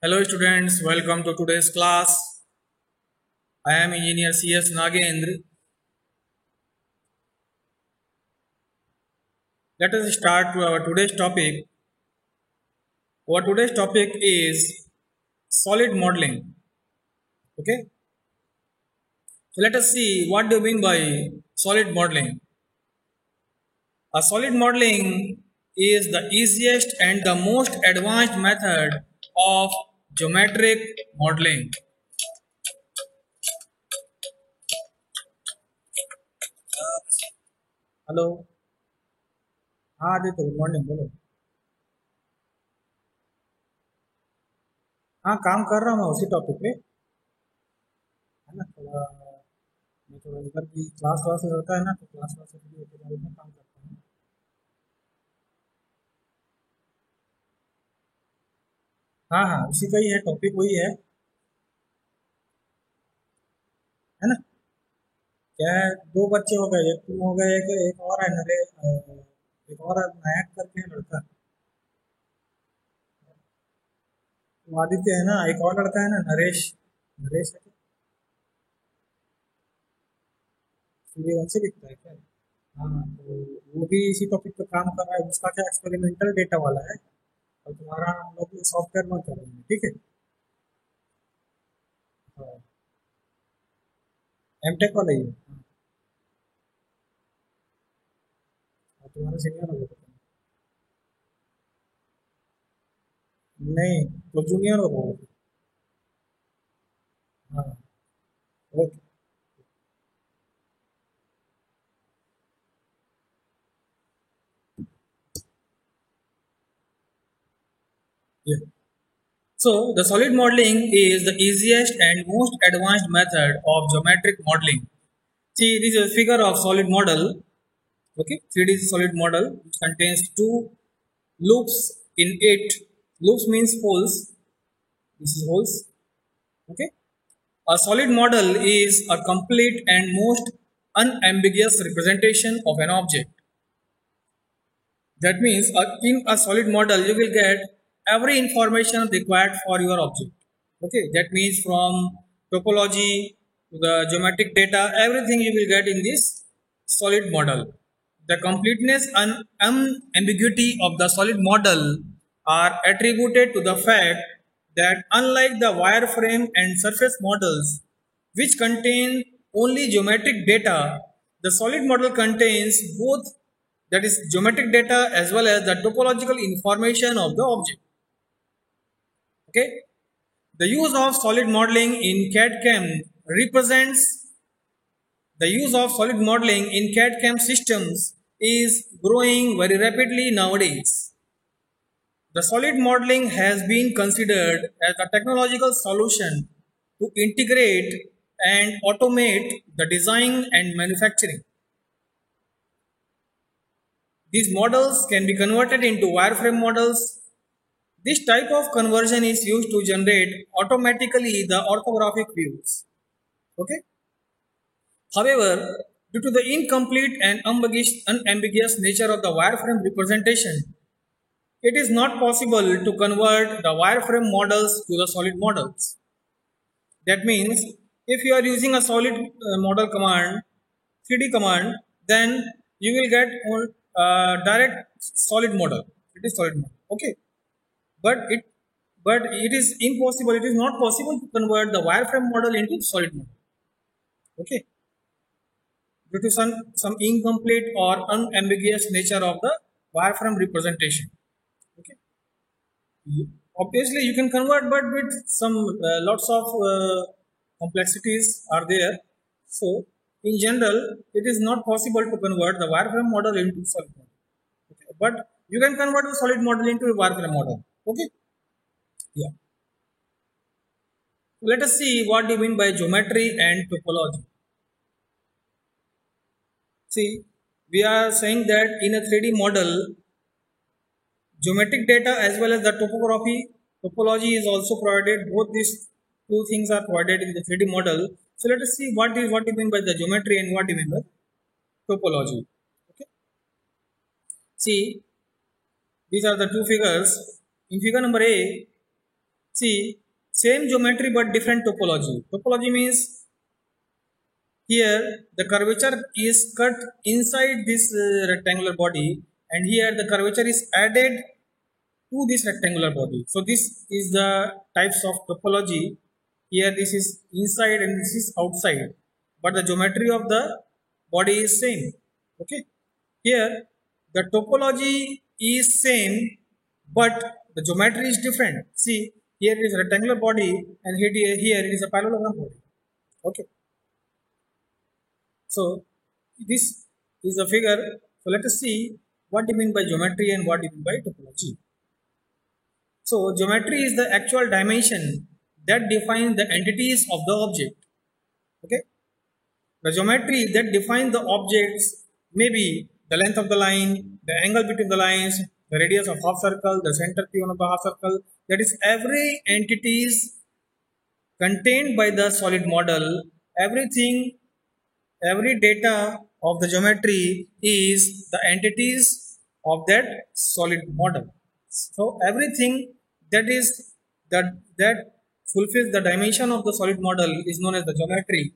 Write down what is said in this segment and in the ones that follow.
Hello students, welcome to today's class. I am Engineer C.S. Nagendra. Let us start to our today's topic. Our today's topic is solid modeling. Okay, so let us see what do you mean by solid modeling. A solid modeling is the easiest and the most advanced method of geometric modeling. Hello हाँ Aditya good morning बोलो हाँ काम कर रहा हूँ मैं उसी topic पे है ना थोड़ा मैं थोड़ा इधर भी क्लास क्लासेस होता है ना तो क्लास क्लासेस भी होते हैं उसमें काम करता हूँ हाँ हाँ उसी का ही है टॉपिक वही है ना क्या है दो बच्चे हो गए एक तुम हो गए एक और है एक और है, नायक करके है लड़का वो आदित्य है ना एक और लड़का है ना नरेश नरेश है सूर्यवंशी लिखता है क्या हाँ तो वो भी इसी टॉपिक पे काम कर रहा है उसका क्या एक्सपेरिमेंटल डेटा वाला है और तुम्हारा हम लोग सॉफ्टवेयर में करेंगे ठीक है हाँ एमटेक वाला ही है और तुम्हारा सीनियर होगा नहीं तो जूनियर होगा वो। हाँ okay yeah. So the solid modeling is the easiest and most advanced method of geometric modeling. See, this is a figure of solid model. Okay, 3D solid model which contains two loops in it. Loops means holes. This is holes. Okay, a solid model is a complete and most unambiguous representation of an object. That means in a solid model you will get every information required for your object. Okay, that means from topology to the geometric data, everything you will get in this solid model. The completeness and unambiguity of the solid model are attributed to the fact that unlike the wireframe and surface models, which contain only geometric data, the solid model contains both, that is geometric data as well as the topological information of the object. Okay, the use of solid modeling in CAD/CAM represents the use of solid modeling in CAD/CAM systems is growing very rapidly nowadays. The solid modeling has been considered as a technological solution to integrate and automate the design and manufacturing. These models can be converted into wireframe models. This type of conversion is used to generate automatically the orthographic views. Okay. However, due to the incomplete and unambiguous nature of the wireframe representation, it is not possible to convert the wireframe models to the solid models. That means if you are using a solid model command, 3D command, then you will get direct solid model. It is solid model. Okay, but it is impossible. It is not possible to convert the wireframe model into solid model. Okay, due to some incomplete or unambiguous nature of the wireframe representation. Okay, obviously you can convert, but with some lots of complexities are there. So in general, it is not possible to convert the wireframe model into solid model. Okay, but you can convert the solid model into a wireframe model. Okay, yeah. Let us see what do you mean by geometry and topology. See, we are saying that in a 3D model, geometric data as well as the topology is also provided. Both these two things are provided in the 3D model. So let us see what you mean by the geometry and what you mean by topology. Okay. See, these are the two figures. In figure number A, See, same geometry but different topology. Topology means here the curvature is cut inside this rectangular body, and here the curvature is added to this rectangular body. So this is the types of topology. Here this is inside and this is outside, but the geometry of the body is same. Okay. Here the topology is same, but the geometry is different. See, here it is a rectangular body, and here it is a parallelogram body. Okay. So this is the figure. So let us see what do you mean by geometry and what do you mean by topology. So geometry is the actual dimension that defines the entities of the object. Okay. The geometry that defines the objects may be the length of the line, the angle between the lines, the radius of half circle, the center P1 of the half circle. That is every entities contained by the solid model. Everything, every data of the geometry is the entities of that solid model. So everything that is that fulfills the dimension of the solid model is known as the geometry.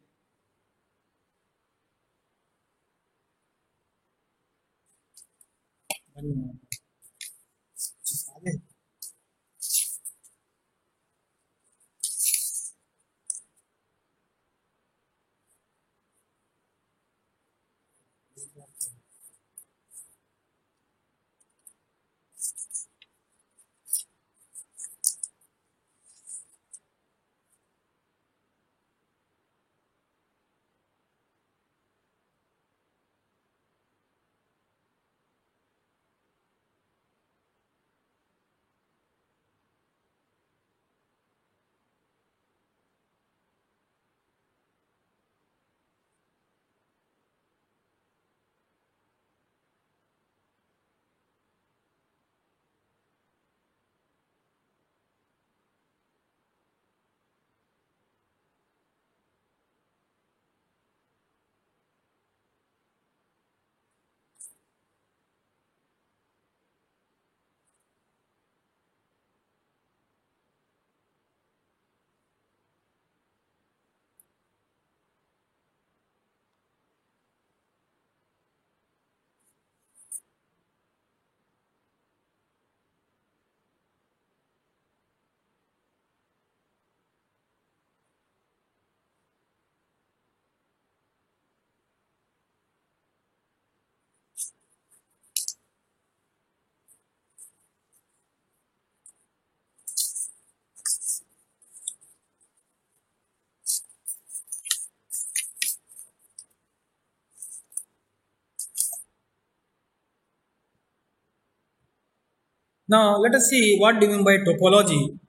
Now let us see what do you mean by topology.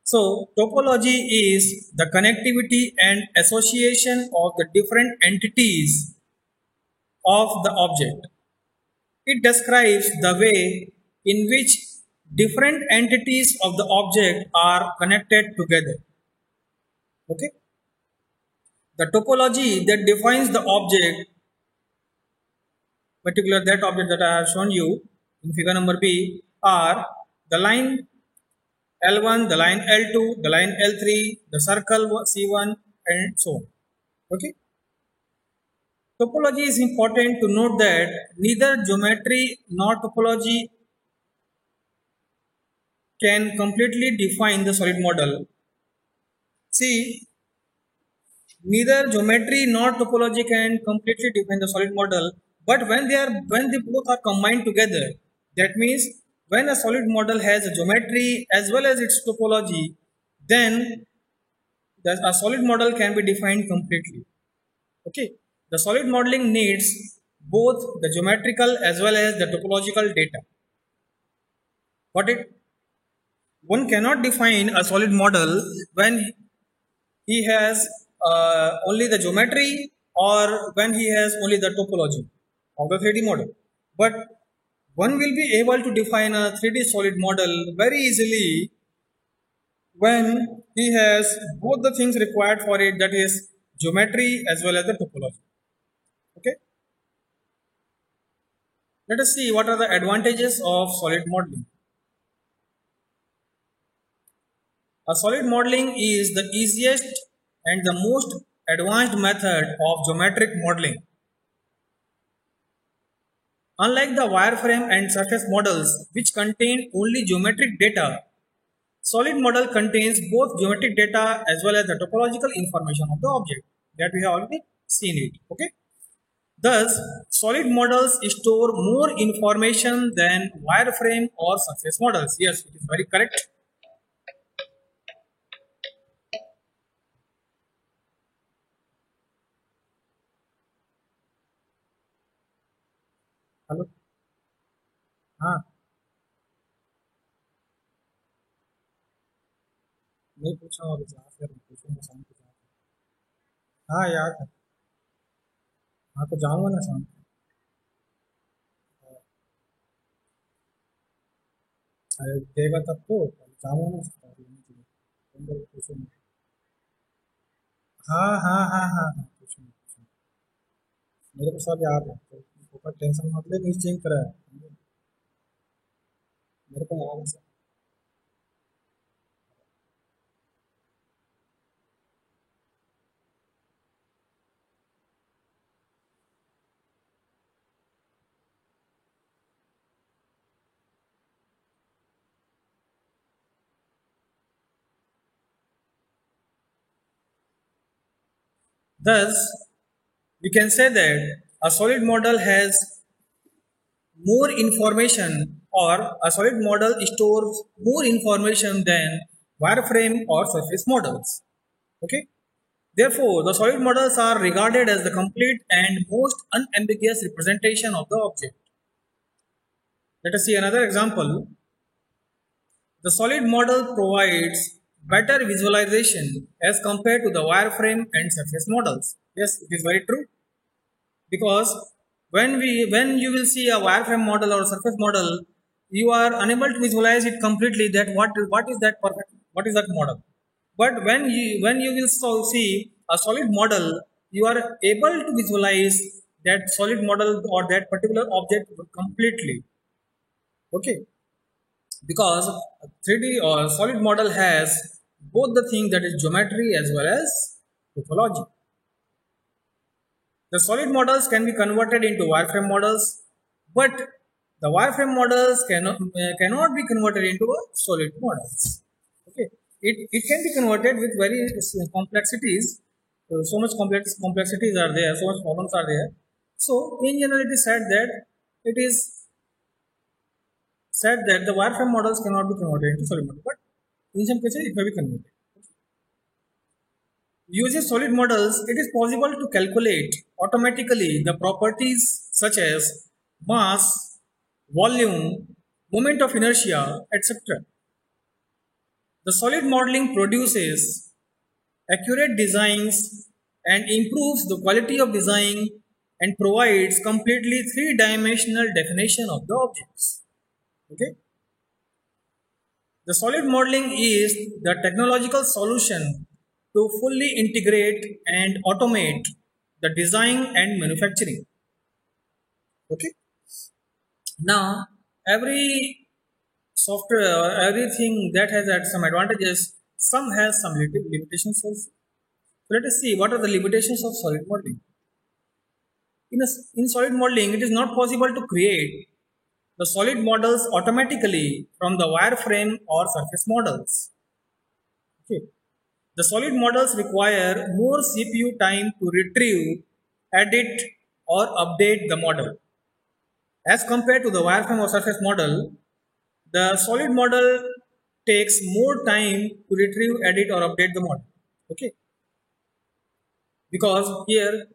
So topology is the connectivity and association of the different entities of the object. It describes the way in which different entities of the object are connected together. Okay. The topology that defines the object, particular that object that I have shown you in figure number B, are the line L1, the line L2, the line L3, the circle C1, and so on. Okay. Topology is important to note that neither geometry nor topology can completely define the solid model. See, neither geometry nor topology can completely define the solid model, but when they both are combined together, that means when a solid model has a geometry as well as its topology, then a solid model can be defined completely. Okay, the solid modeling needs both the geometrical as well as the topological data. Got it? One cannot define a solid model when he has only the geometry or when he has only the topology of the 3D model. But one will be able to define a 3D solid model very easily when he has both the things required for it, that is geometry as well as the topology. Okay. Let us see what are the advantages of solid modeling. A solid modeling is the easiest and the most advanced method of geometric modeling. Unlike the wireframe and surface models, which contain only geometric data, solid model contains both geometric data as well as the topological information of the object that we have already seen it. Okay. Thus, solid models store more information than wireframe or surface models. Yes, it is very correct. Hello. हाँ. नहीं पूछा और फिर पूछूंगा शाम को. हाँ याद है. हाँ तो जाऊंगा ना शाम को. अरे देगा तब तो जाऊंगा ना उसको लेने के लिए. तुम लोग पूछूंगा. हाँ हाँ हाँ हाँ हाँ पूछूंगा पूछूंगा. मेरे को सब याद है तो ऊपर टेंशन मत ले निश्चिंत रहे. मेरे को याद है सब. Thus, we can say that a solid model has more information or a solid model stores more information than wireframe or surface models. Okay. Therefore, the solid models are regarded as the complete and most unambiguous representation of the object. Let us see another example. The solid model provides better visualization as compared to the wireframe and surface models. Yes, it is very true. Because when you will see a wireframe model or surface model, you are unable to visualize it completely that what is that perfect, what is that model. But when you will see a solid model, you are able to visualize that solid model or that particular object completely. Okay, because 3D or solid model has both the thing, that is geometry as well as topology. The solid models can be converted into wireframe models, but the wireframe models cannot be converted into a solid models. Okay, it can be converted with very complexities. So much complexities are there, so much problems are there. So in general, it is said that the wireframe models cannot be converted into solid models, but in some cases it may be converted. Using solid models, it is possible to calculate automatically the properties such as mass, volume, moment of inertia, etc. The solid modeling produces accurate designs and improves the quality of design and provides completely three-dimensional definition of the objects. Okay. The solid modeling is the technological solution to fully integrate and automate the design and manufacturing. Okay. Now, every software or everything that has had some advantages, some has some limitations also. So let us see what are the limitations of solid modeling. In solid modeling, it is not possible to create the solid models automatically from the wireframe or surface models. Okay. The solid models require more CPU time to retrieve, edit, or update the model. As compared to the wireframe or surface model, the solid model takes more time to retrieve, edit, or update the model. Okay, because here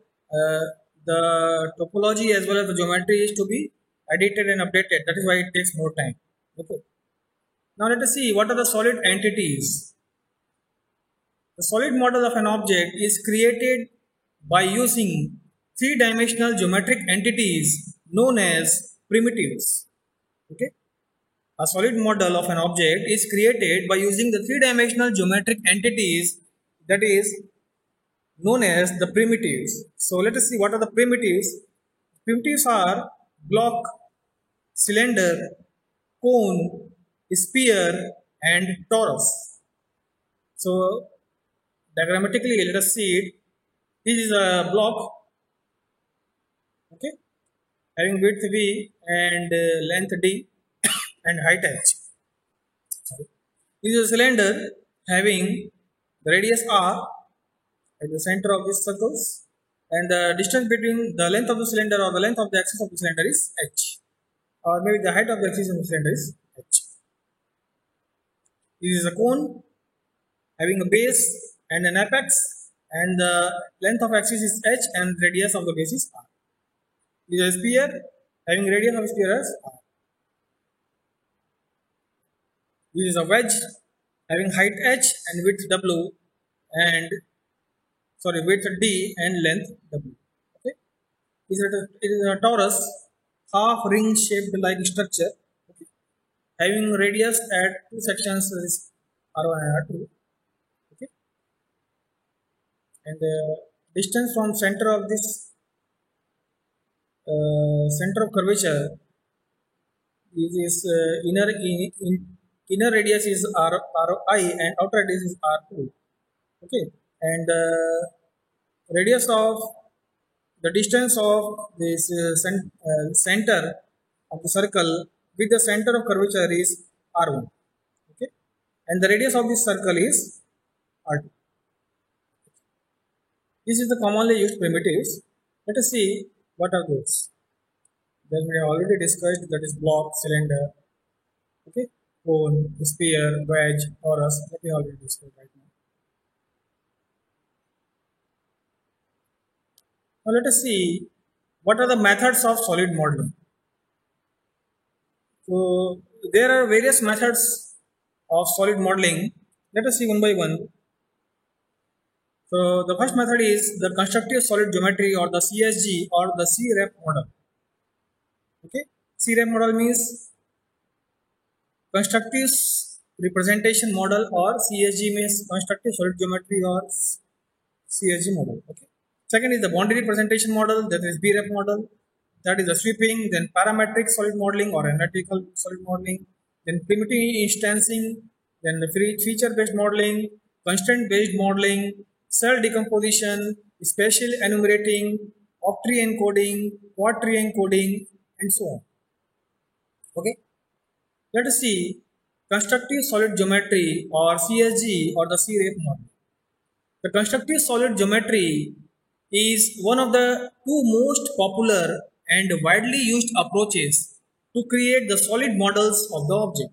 the topology as well as the geometry is to be edited and updated. That is why it takes more time. Okay. Now let us see what are the solid entities. The solid model of an object is created by using three-dimensional geometric entities known as primitives. Okay. A solid model of an object is created by using the three-dimensional geometric entities that is known as the primitives. So let us see what are the primitives. Primitives are block, cylinder, cone, sphere, and torus. So diagrammatically, let us see it. This is a block, okay, having width V and length D and height H. Sorry. This is a cylinder having the radius R at the center of these circles, and the distance between the length of the cylinder or the length of the axis of the cylinder is H, or maybe the height of the axis of the cylinder is H. This is a cone having a base and an apex, and the length of axis is H and radius of the base is R. This is a sphere having radius of sphere as R. This is a wedge having height H and width W and width D and length W. Okay, it is a torus half ring shaped like structure, okay, having radius at two sections is R1 and R2. Okay, and the distance from center of this center of curvature is inner radius is Ri and outer radius is R2. Okay, and radius of the distance of this center of the circle with the center of curvature is R1. Okay, and the radius of this circle is R2. This is the commonly used primitives. Let us see what are those. That we have already discussed, that is block, cylinder, okay, cone, sphere, wedge, torus, that we already discussed right now. Now let us see what are the methods of solid modeling. So there are various methods of solid modeling. Let us see one by one. So the first method is the constructive solid geometry, or the CSG, or the CREP model. Okay, CREP model means constructive representation model, or CSG means constructive solid geometry or CSG model. Okay. Second is the boundary representation model, that is BREP model. That is the sweeping, then parametric solid modeling or analytical solid modeling, then primitive instancing, then the feature based modeling, constraint based modeling, cell decomposition, spatial enumerating, octree encoding, quadtree encoding, and so on. Okay, let us see constructive solid geometry, or CSG, or the CREP model. The constructive solid geometry is one of the two most popular and widely used approaches to create the solid models of the object.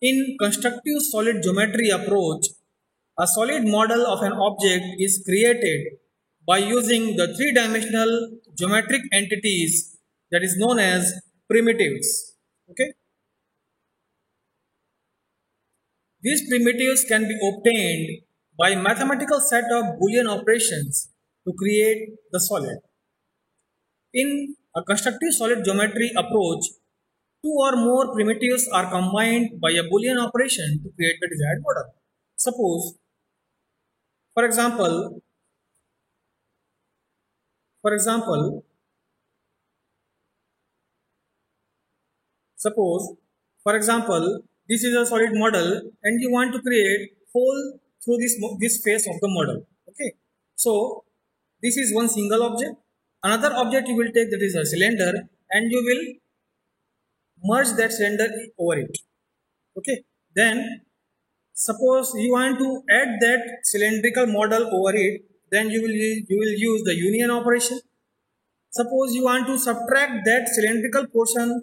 In constructive solid geometry approach, a solid model of an object is created by using the three-dimensional geometric entities that is known as primitives. Okay, these primitives can be obtained by mathematical set of Boolean operations to create the solid. In a constructive solid geometry approach, two or more primitives are combined by a Boolean operation to create the desired model. Suppose, for example, this is a solid model and you want to create hole through this face of the model. Okay, so this is one single object. Another object you will take, that is a cylinder, and you will merge that cylinder over it. Okay, then suppose you want to add that cylindrical model over it, then you will use the union operation. Suppose you want to subtract that cylindrical portion,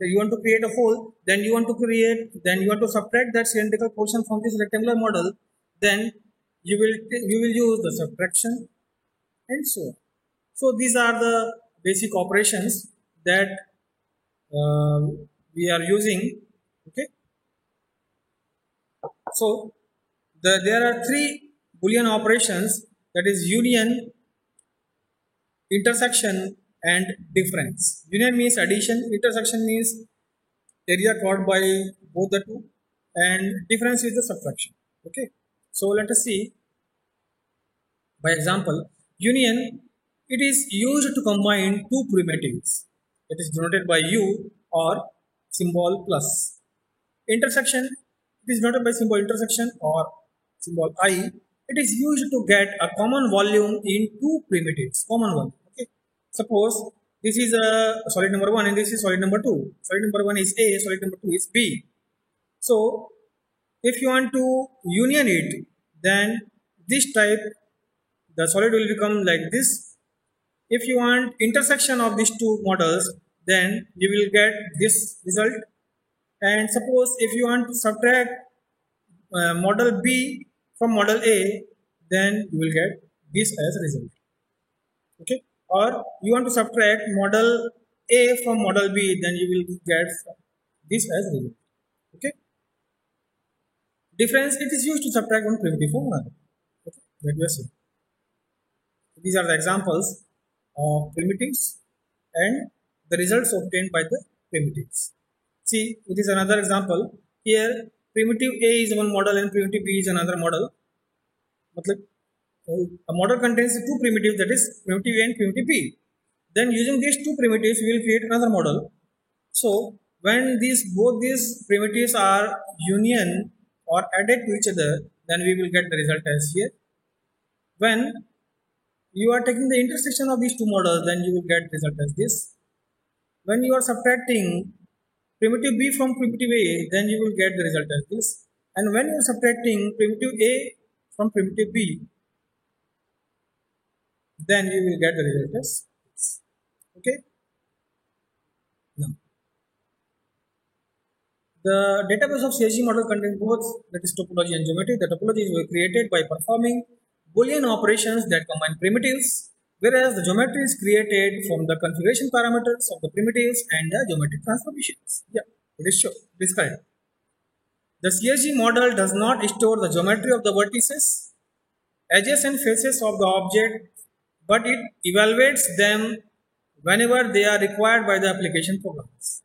you want to create a hole, then you want to subtract that cylindrical portion from this rectangular model, then you will use the subtraction, and so on. So these are the basic operations that we are using. Okay, so there are three Boolean operations, that is union, intersection, and difference. Union means addition, intersection means area covered by both the two, and difference is the subtraction. Okay, so let us see by example. Union, it is used to combine two primitives, that is denoted by U or symbol plus. Intersection, it is denoted by symbol intersection or symbol I, it is used to get a common volume in two primitives, common volume. Okay. Suppose this is a solid number 1 and this is solid number 2. Solid number 1 is A, solid number 2 is B. So if you want to union it, then this type, the solid will become like this. If you want intersection of these two models, then you will get this result. And suppose if you want to subtract model B from model A, then you will get this as result. Okay. Or you want to subtract model A from model B, then you will get this as result. Okay. Difference, it is used to subtract one primitive from another. Okay. That we are seeing. These are the examples of primitives and the results obtained by the primitives. See, it is another example. Here, primitive A is one model and primitive B is another model. A model contains two primitives, that is primitive A and primitive B. Then using these two primitives, we will create another model. So, when both these primitives are union or added to each other, then we will get the result as here. When you are taking the intersection of these two models, then you will get result as this. When you are subtracting primitive B from primitive A, then you will get the result as this. And when you are subtracting primitive A from primitive B, then you will get the result as this. Okay. Now, the database of CSG model contains both, that is topology and geometry. The topologies were created by performing Boolean operations that combine primitives, whereas the geometry is created from the configuration parameters of the primitives and the geometric transformations. Yeah, it is sure. It is correct. The CSG model does not store the geometry of the vertices, edges and faces of the object, but it evaluates them whenever they are required by the application programs.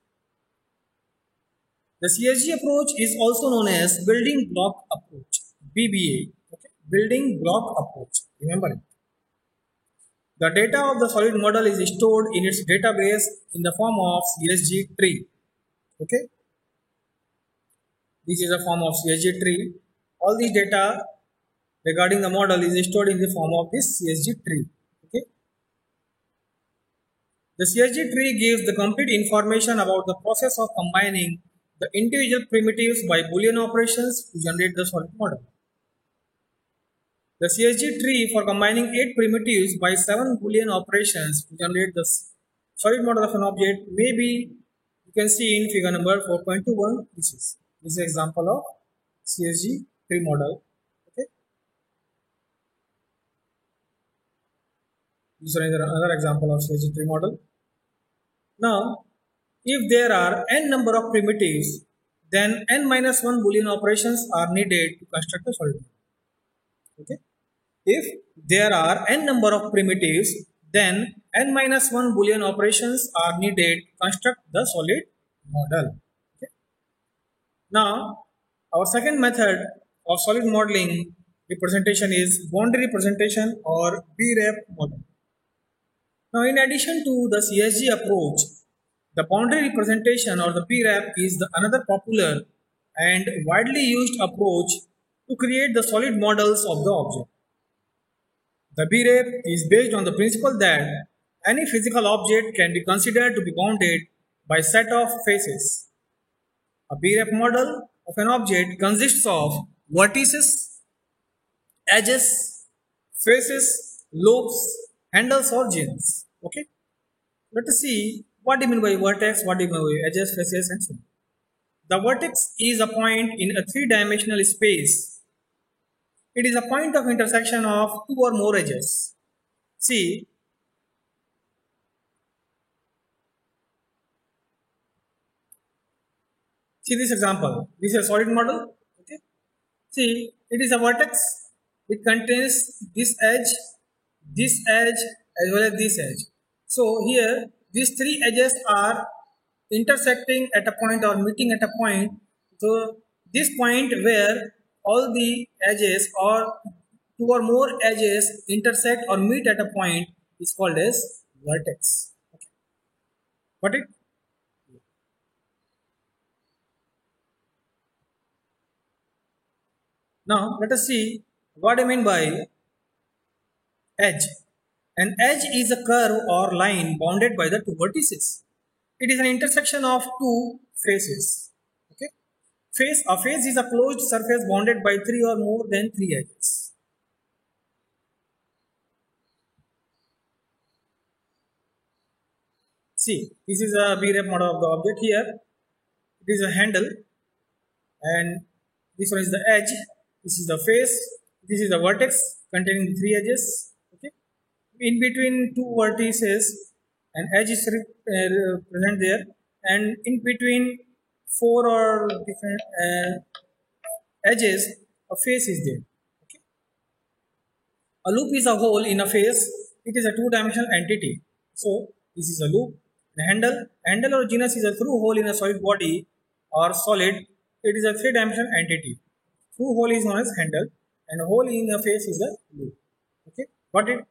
The CSG approach is also known as building block approach, BBA. Okay? Building block approach. Remember it. The data of the solid model is stored in its database in the form of CSG tree. Okay? This is a form of CSG tree. All these data regarding the model is stored in the form of this CSG tree. Okay? The CSG tree gives the complete information about the process of combining the individual primitives by Boolean operations to generate the solid model. The CSG tree for combining 8 primitives by 7 Boolean operations to generate the solid model of an object may be, you can see in figure number 4.21. This is an example of CSG tree model. Okay. This is another example of CSG tree model. Now, if there are n number of primitives, then n minus 1 Boolean operations are needed to construct a solid model. Okay. If there are n number of primitives, then n minus 1 Boolean operations are needed to construct the solid model. Okay. Now, our second method of solid modeling representation is boundary representation or BREP model. Now, in addition to the CSG approach, the boundary representation or the BREP is another popular and widely used approach to create the solid models of the object. The BREP is based on the principle that any physical object can be considered to be bounded by a set of faces. A BREP model of an object consists of vertices, edges, faces, lobes, handles or genes. Okay. Let us see what do you mean by vertex, what do you mean by edges, faces and so on. The vertex is a point in a three-dimensional space. It is a point of intersection of two or more edges. See this example. This is a solid model. Okay. See, it is a vertex. It contains this edge as well as this edge. So here these three edges are intersecting at a point or meeting at a point. So this point where all the edges or two or more edges intersect or meet at a point is called as vertex. Okay. Got it? Now let us see what I mean by edge. An edge is a curve or line bounded by the two vertices. It is an intersection of two faces. Okay. A face is a closed surface bounded by three or more than three edges. See, this is a B-rep model of the object here. It is a handle, and this one is the edge. This is the face. This is the vertex containing three edges. Okay. In between two vertices, an edge is present there, and in between four or different edges, a face is there. Okay. A loop is a hole in a face. It is a two-dimensional entity. So this is a loop. A handle or genus is a through hole in a solid body or solid. It is a three-dimensional entity. Through hole is known as handle, and hole in a face is a loop. Okay, got it?